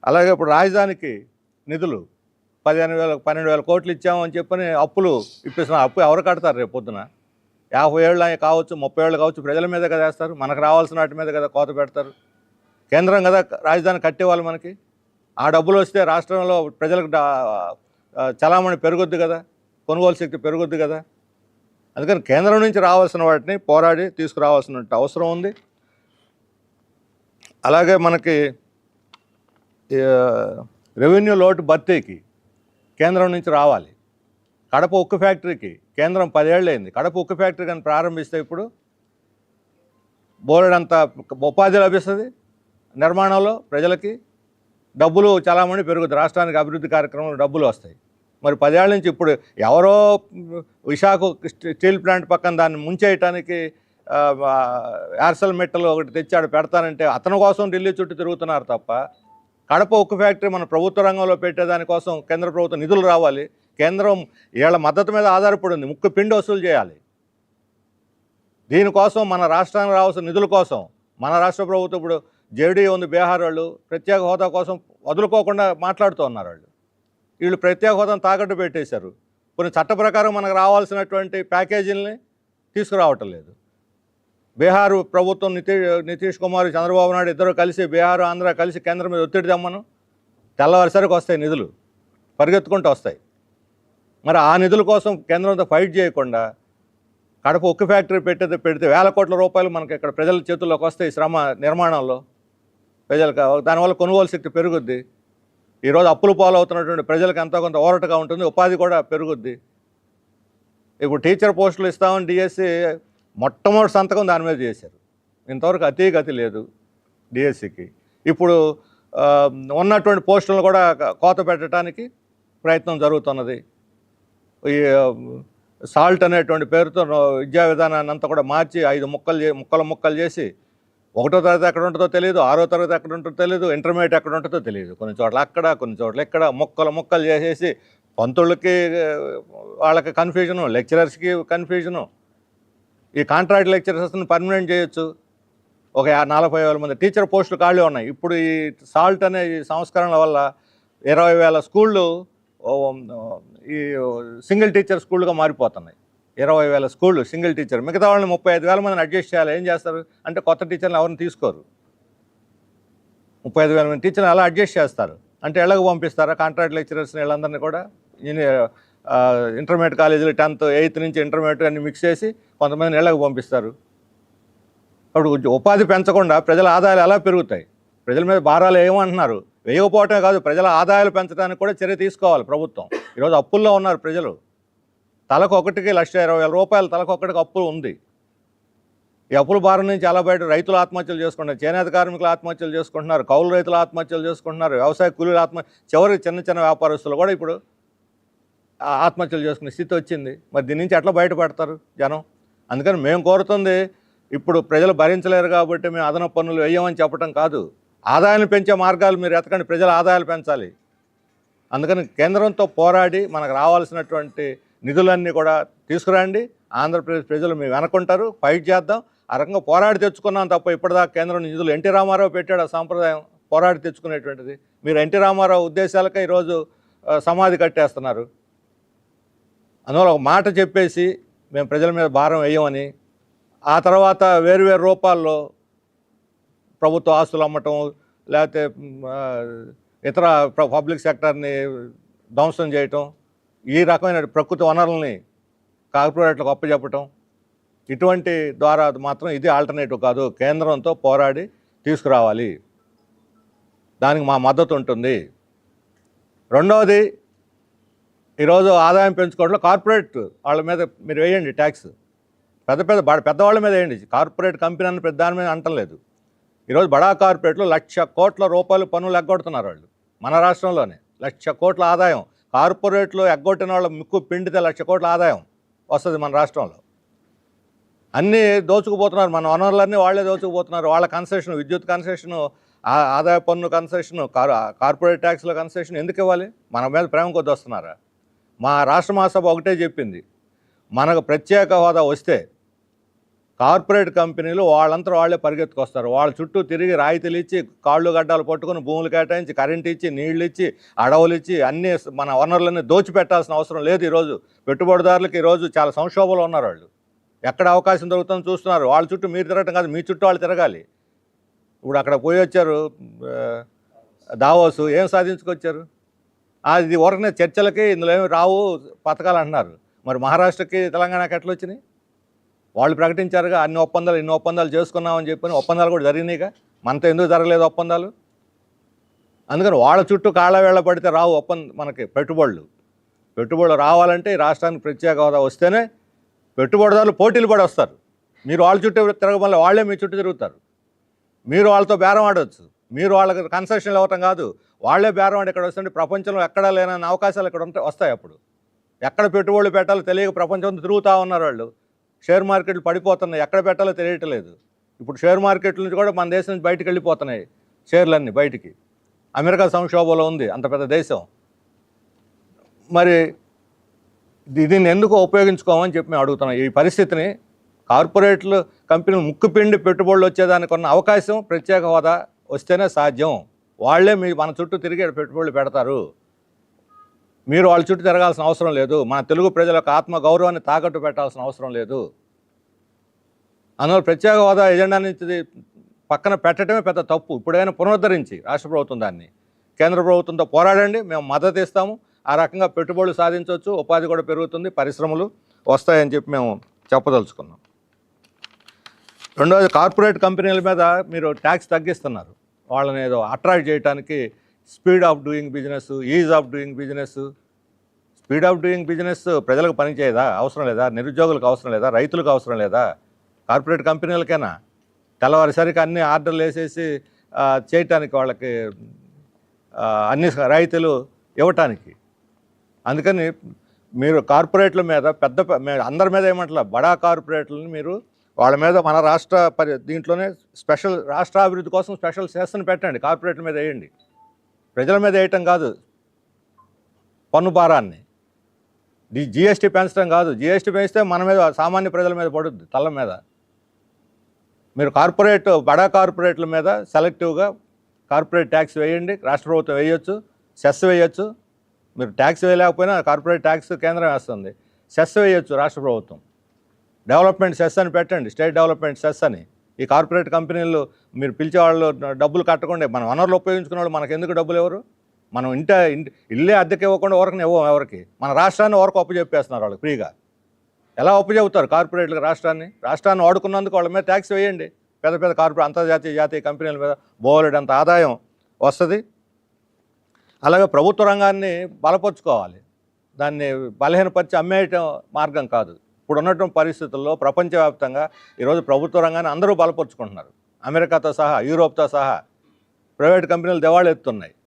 అలాగే ఇప్పుడు రాజధానికి నిధులు 12,000 కోట్లు ఇచ్చామని చెప్పని అప్పులు ఇప్పిస్తున్నారు. అప్పు ఎవరు కడతారు రేపు పొద్దున? 50 ఏళ్ళు కావచ్చు, 30 ఏళ్ళు కావచ్చు, ప్రజల మీద కదా వేస్తారు. మనకు రావాల్సిన వాటి మీద కదా కోత పెడతారు. కేంద్రం కదా రాజధాని కట్టేవాళ్ళు మనకి. ఆ డబ్బులు వస్తే రాష్ట్రంలో ప్రజలకు చలామణి పెరుగుద్ది కదా, కొనుగోలు శక్తి పెరుగుద్ది కదా. అందుకని కేంద్రం నుంచి రావాల్సిన వాటిని పోరాడి తీసుకురావాల్సిన అవసరం ఉంది. అలాగే మనకి రెవెన్యూ లోటు భర్తీకి కేంద్రం నుంచి రావాలి. కడప ఉక్కు ఫ్యాక్టరీకి కేంద్రం 10 ఏళ్ళు అయింది. కడప ఉక్కు ఫ్యాక్టరీ కానీ ప్రారంభిస్తే ఇప్పుడు బోలెడంత ఉపాధి లభిస్తుంది. నిర్మాణంలో ప్రజలకి డబ్బులు చలామణి పెరుగుతుంది. రాష్ట్రానికి అభివృద్ధి కార్యక్రమంలో డబ్బులు వస్తాయి. మరి 10 ఏళ్ళ నుంచి ఇప్పుడు ఎవరో విశాఖ స్టీల్ ప్లాంట్ పక్కన దాన్ని ముంచేయటానికి యార్సెల్ మెట్టలు ఒకటి తెచ్చాడు పెడతానంటే అతని కోసం ఢిల్లీ చుట్టూ తిరుగుతున్నారు తప్ప, కడప ఉక్కు ఫ్యాక్టరీ మన ప్రభుత్వ రంగంలో పెట్టేదానికోసం కేంద్ర ప్రభుత్వం నిధులు రావాలి. కేంద్రం వీళ్ళ మద్దతు మీద ఆధారపడి ఉంది. ముక్కు పిండి వసూలు చేయాలి. దీనికోసం మన రాష్ట్రానికి రావాల్సిన నిధుల కోసం మన రాష్ట్ర ప్రభుత్వం ఇప్పుడు జేడీ ఉంది, బీహార్ వాళ్ళు ప్రత్యేక హోదా కోసం వదులుకోకుండా మాట్లాడుతూ ఉన్నారు. వీళ్ళు ప్రత్యేక హోదాను తాకట్టు పెట్టేశారు. కొన్ని చట్ట ప్రకారం మనకు రావాల్సినటువంటి ప్యాకేజీలని తీసుకురావటం లేదు. బీహారు ప్రభుత్వం నితీష్ కుమార్, చంద్రబాబు నాయుడు ఇద్దరు కలిసి బీహారు, ఆంధ్ర కలిసి కేంద్రం మీద ఒత్తిడి తెమ్మను. తెల్లవారిసరికి వస్తాయి నిధులు, పరిగెత్తుకుంటూ వస్తాయి. మరి ఆ నిధుల కోసం కేంద్రంతో ఫైట్ చేయకుండా కడప ఉక్కు ఫ్యాక్టరీ పెడితే వేల కోట్ల రూపాయలు మనకి ఇక్కడ ప్రజల చేతుల్లోకి వస్తాయి. శ్రమ నిర్మాణంలో ప్రజలకు దానివల్ల కొనుగోలు శక్తి పెరుగుద్ది. ఈరోజు అప్పులు పాలవుతున్నటువంటి ప్రజలకు ఎంతో కొంత ఊరటగా ఉంటుంది. ఉపాధి కూడా పెరుగుద్ది. ఇప్పుడు టీచర్ పోస్టులు ఇస్తామని డిఎస్సి మొట్టమొదటి సంతకం దాని మీద చేశారు. ఇంతవరకు గతి లేదు డిఎస్సికి. ఇప్పుడు ఉన్నటువంటి పోస్టులను కూడా కోత పెట్టడానికి ప్రయత్నం జరుగుతున్నది. ఈ సాల్ట్ అనేటువంటి పేరుతో విద్యా విధానాన్ని అంతా కూడా మార్చి 5 ముక్కలు చేసి 1వ తరగతి ఎక్కడ ఉంటుందో తెలియదు, 6వ తరగతి ఎక్కడ ఉంటుందో తెలియదు, ఇంటర్మీడియట్ ఎక్కడ ఉంటుందో తెలియదు. కొన్ని చోట్ల అక్కడ, కొన్ని చోట్ల ఇక్కడ ముక్కలు చేసేసి పంతులకి వాళ్ళకి కన్ఫ్యూజను, లెక్చరర్స్కి కన్ఫ్యూజను. ఈ కాంట్రాక్ట్ లెక్చరర్స్ని పర్మనెంట్ చేయొచ్చు. ఒక 40,000 మంది టీచర్ పోస్టులు ఖాళీ ఉన్నాయి. ఇప్పుడు ఈ సాల్ట్ అనే ఈ సంస్కరణల వల్ల 20,000 స్కూళ్ళు ఈ సింగిల్ టీచర్ స్కూళ్ళుగా మారిపోతున్నాయి. 20,000 స్కూళ్ళు సింగిల్ టీచర్, మిగతా వాళ్ళని 35,000 మందిని అడ్జస్ట్ చేయాలి. ఏం చేస్తారు అంటే కొత్త టీచర్లు ఎవరిని తీసుకోరు. 35,000 మంది టీచర్లు అలా అడ్జస్ట్ చేస్తారు. అంటే ఎళ్ళకు పంపిస్తారా కాంట్రాక్ట్ లెక్చరర్స్ని? వీళ్ళందరినీ కూడా ఇంటర్మీడియట్ కాలేజీలు 10th 8th నుంచి ఇంటర్మీడియట్ అన్ని మిక్స్ చేసి కొంతమందిని ఇళ్ళకు పంపిస్తారు. అప్పుడు ఉపాధి పెంచకుండా ప్రజల ఆదాయాలు ఎలా పెరుగుతాయి? ప్రజల మీద భారాలు ఏమంటున్నారు? వేయకపోవటమే కాదు, ప్రజల ఆదాయాలు పెంచడానికి కూడా చర్య తీసుకోవాలి ప్రభుత్వం. ఈరోజు అప్పుల్లో ఉన్నారు ప్రజలు. తలకు ఒకటికి 1,20,000 రూపాయలు తలకొక్కటికి అప్పు ఉంది. ఈ అప్పుల భారం నుంచి చాలా బయట రైతులు ఆత్మహత్యలు చేసుకుంటున్నారు, చేనేత కార్మికులు ఆత్మహత్యలు చేసుకుంటున్నారు, కౌలు రైతులు ఆత్మహత్యలు చేసుకుంటున్నారు, వ్యవసాయ కూలీలు చివరికి చిన్న వ్యాపారస్తులు కూడా ఇప్పుడు ఆత్మహత్యలు చేసుకునే స్థితి వచ్చింది. మరి దీని నుంచి ఎట్లా బయటపడతారు జనం? అందుకని మేము కోరుతుంది, ఇప్పుడు ప్రజలు భరించలేరు కాబట్టి మేము అదనపు పన్నులు వేయమని చెప్పడం కాదు. ఆదాయాన్ని పెంచే మార్గాలు మీరు ఎతకండి, ప్రజల ఆదాయాలు పెంచాలి. అందుకని కేంద్రంతో పోరాడి మనకు రావాల్సినటువంటి నిధులన్నీ కూడా తీసుకురండి. ఆంధ్రప్రదేశ్ ప్రజలు మేము వెనకుంటారు, ఫైట్ చేద్దాం. ఆ రకంగా పోరాడి తెచ్చుకున్నాం తప్ప ఇప్పటిదాకా కేంద్రం నిధులు ఎన్టీ రామారావు పెట్టాడు ఆ సాంప్రదాయం, పోరాడి తెచ్చుకునేటువంటిది. మీరు ఎన్టీ రామారావు ఉద్దేశాలకే ఈరోజు సమాధి కట్టేస్తున్నారు. అందువల్ల ఒక మాట చెప్పేసి మేము ప్రజల మీద భారం వేయమని, ఆ తర్వాత వేరు రూపాల్లో ప్రభుత్వ ఆస్తులు అమ్మటం, లేకపోతే ఇతర పబ్లిక్ సెక్టర్ని ధ్వంసం చేయటం, ఈ రకమైన ప్రకృతి వనరుల్ని కార్పొరేట్లకు అప్పచెప్పటం, ఇటువంటి ద్వారా మాత్రం ఇది ఆల్టర్నేటివ్ కాదు. కేంద్రంతో పోరాడి తీసుకురావాలి, దానికి మా మద్దతు ఉంటుంది. రెండవది, ఈరోజు ఆదాయం పెంచుకోవడంలో కార్పొరేట్ వాళ్ళ మీద మీరు వేయండి ట్యాక్స్, పెద్దవాళ్ళ మీద వేయండి. కార్పొరేట్ కంపెనీ అన్న పెద్ద దాని మీద అంటలేదు. ఈరోజు బడా కార్పొరేట్లు 1,00,000 కోట్ల రూపాయలు పన్నులు ఎగ్గొడుతున్నారు వాళ్ళు. మన రాష్ట్రంలోనే 1,00,000 కోట్ల ఆదాయం. కార్పొరేట్లు ఎగ్గొట్టిన వాళ్ళ ముక్కు పిండితే 1,00,000 కోట్ల ఆదాయం వస్తుంది మన రాష్ట్రంలో. అన్నీ దోచుకుపోతున్నారు, మన వనరులన్నీ వాళ్ళే దోచుకుపోతున్నారు. వాళ్ళ కన్సెషన్, విద్యుత్ కన్సెషను, ఆదాయ పన్ను కన్సెషను, కార్పొరేట్ ట్యాక్స్ల కన్సెషన్ ఎందుకు ఇవ్వాలి? మన మీద ప్రేమ కొద్ది వస్తున్నారా? మా రాష్ట్ర మహాసభ ఒకటే చెప్పింది, మనకు ప్రత్యేక హోదా వస్తే కార్పొరేట్ కంపెనీలు వాళ్ళంతా వాళ్ళే పరిగెత్తుకొస్తారు. వాళ్ళ చుట్టూ తిరిగి రాయితీలు ఇచ్చి, కాళ్ళు గడ్డాలు పట్టుకుని భూములు కేటాయించి, కరెంట్ ఇచ్చి, నీళ్ళు ఇచ్చి, అడవులు ఇచ్చి, అన్నీ మన వనరులన్నీ దోచిపెట్టాల్సిన అవసరం లేదు. ఈరోజు పెట్టుబడిదారులకు ఈరోజు చాలా సంక్షోభంలో ఉన్నారు వాళ్ళు. ఎక్కడ అవకాశం దొరుకుతుందో చూస్తున్నారు. వాళ్ళ చుట్టూ మీరు తిరగటం కాదు, మీ చుట్టూ వాళ్ళు తిరగాలి. ఇప్పుడు అక్కడ పోయి వచ్చారు దావోసు, ఏం సాధించుకొచ్చారు? అది ఊరకనే చర్చలకి ఇందులో ఏమి రావు పథకాలు అంటున్నారు. మరి మహారాష్ట్రకి తెలంగాణకి ఎట్లా వచ్చినాయి? వాళ్ళు ప్రకటించారుగా ఇన్ని ఒప్పందాలు చేసుకున్నామని చెప్పని. ఒప్పందాలు కూడా జరిగినాయిగా. మనతో ఎందుకు జరగలేదు ఒప్పందాలు? అందుకని వాళ్ళ చుట్టూ కాళ్ళ వేళ్ళ పడితే రావు మనకి పెట్టుబడులు రావాలంటే ఈ రాష్ట్రానికి ప్రత్యేక హోదా వస్తేనే పెట్టుబడిదారులు పోటీలు పడి వస్తారు. మీరు వాళ్ళ చుట్టూ తిరగమల్ల వాళ్ళే మీ చుట్టూ తిరుగుతారు. మీరు వాళ్ళతో బేరం ఆడవచ్చు. మీరు వాళ్ళకి కన్సెషన్లు ఇవ్వటం కాదు, వాళ్ళే బేరం ఆడి ఇక్కడ వస్తుంటే ప్రపంచంలో ఎక్కడా లేనన్న అవకాశాలు ఇక్కడ వస్తాయి. అప్పుడు ఎక్కడ పెట్టుబడులు పెట్టాలో తెలియక ప్రపంచంతో తిరుగుతూ ఉన్నారు వాళ్ళు. షేర్ మార్కెట్లు పడిపోతున్నాయి, ఎక్కడ పెట్టాలో తెలియట్లేదు. ఇప్పుడు షేర్ మార్కెట్ల నుంచి కూడా మన దేశం నుంచి బయటకు వెళ్ళిపోతున్నాయి షేర్లన్నీ బయటికి. అమెరికా సంక్షోభంలో ఉంది, అంత పెద్ద దేశం. మరి దీన్ని ఎందుకు ఉపయోగించుకోమని చెప్పి మేము అడుగుతున్నాం. ఈ పరిస్థితిని కార్పొరేట్లు కంపెనీలు ముక్కుపిండి పెట్టుబడులు వచ్చేదానికి ఉన్న అవకాశం ప్రత్యేక హోదా వస్తేనే సాధ్యం. వాళ్ళే మన చుట్టూ తిరిగి పెట్టుబడులు పెడతారు. మీరు వాళ్ళ చుట్టూ తిరగాల్సిన అవసరం లేదు. మన తెలుగు ప్రజల యొక్క ఆత్మ గౌరవాన్ని తాకట్టు పెట్టాల్సిన అవసరం లేదు. అందువల్ల ప్రత్యేక హోదా ఎజెండా నుంచి పక్కన పెట్టడమే పెద్ద తప్పు. ఇప్పుడైనా పునరుద్ధరించి రాష్ట్ర ప్రభుత్వం దాన్ని కేంద్ర ప్రభుత్వంతో పోరాడండి, మేము మద్దతు ఇస్తాము. ఆ రకంగా పెట్టుబడులు సాధించవచ్చు, ఉపాధి కూడా పెరుగుతుంది, పరిశ్రమలు వస్తాయని చెప్పి మేము చెప్పదలుచుకున్నాం. రెండవది, కార్పొరేట్ కంపెనీల మీద మీరు ట్యాక్స్ తగ్గిస్తున్నారు. వాళ్ళని ఏదో అట్రాక్ట్ చేయడానికి speed of doing business, is of doing business. Speed of doing business ప్రజలకు పని చేయదా? అవసరం లేదా? నిరుద్యోగులకు అవసరం లేదా? రైతులకు అవసరం లేదా? కార్పొరేట్ కంపెనీలకైనా తెల్లవారిసరికి అన్ని ఆర్డర్లు వేసేసి చేయటానికి, వాళ్ళకి అన్ని రాయితీలు ఇవ్వటానికి. అందుకని మీరు కార్పొరేట్ల మీద అందరి మీద ఏమంటారు, బడా కార్పొరేట్లని మీరు వాళ్ళ మీద మన దీంట్లోనే స్పెషల్ రాష్ట్ర అభివృద్ధి కోసం స్పెషల్ సెస్ని పెట్టండి. కార్పొరేట్ల మీద వేయండి, ప్రజల మీద వేయటం కాదు. పన్ను భారాన్ని జిఎస్టీ పెంచడం కాదు. జిఎస్టీ పెంచితే మన మీద, సామాన్య ప్రజల మీద పడుద్ది, తల మీద. మీరు బడా కార్పొరేట్ల మీద సెలెక్టివ్గా కార్పొరేట్ ట్యాక్స్ వేయండి. రాష్ట్ర ప్రభుత్వం వేయొచ్చు, సెస్ వేయచ్చు. మీరు ట్యాక్స్ వేయలేకపోయినా కార్పొరేట్ ట్యాక్స్ కేంద్రం వేస్తుంది, సెస్ వేయచ్చు రాష్ట్ర ప్రభుత్వం. డెవలప్మెంట్ సెస్ అని పెట్టండి, స్టేట్ డెవలప్మెంట్ సెస్ అని. ఈ కార్పొరేట్ కంపెనీలు మీరు పిలిచేవాళ్ళు డబ్బులు కట్టకుండా మన వనరులు ఉపయోగించుకునే వాళ్ళు మనకు ఎందుకు డబ్బులు ఎవరు? మనం ఇల్లే అద్దెకి ఇవ్వకుండా ఊరకనే ఇవ్వం ఎవరికి. మన రాష్ట్రాన్ని ఊరకు అప్పచెప్పేస్తున్నారు వాళ్ళకి ఫ్రీగా. ఎలా అప్పచెబుతారు కార్పొరేట్లకు? రాష్ట్రాన్ని వాడుకున్నందుకు వాళ్ళ మీద ట్యాక్స్ వేయండి. పెద్ద పెద్ద కార్పొరేట్ అంతర్జాతీయ జాతీయ కంపెనీల మీద బోలెడంత ఆదాయం వస్తుంది. అలాగే ప్రభుత్వ రంగాన్ని బలపరుచుకోవాలి, దాన్ని బలహీనపరిచి అమ్మేయటం మార్గం కాదు. ఇప్పుడు ఉన్నటువంటి పరిస్థితుల్లో ప్రపంచవ్యాప్తంగా ఈరోజు ప్రభుత్వ రంగాన్ని అందరూ బలపరుచుకుంటున్నారు. అమెరికాతో సహా, యూరోప్తో సహా ప్రైవేట్ కంపెనీలు దివాళా ఎత్తున్నాయి.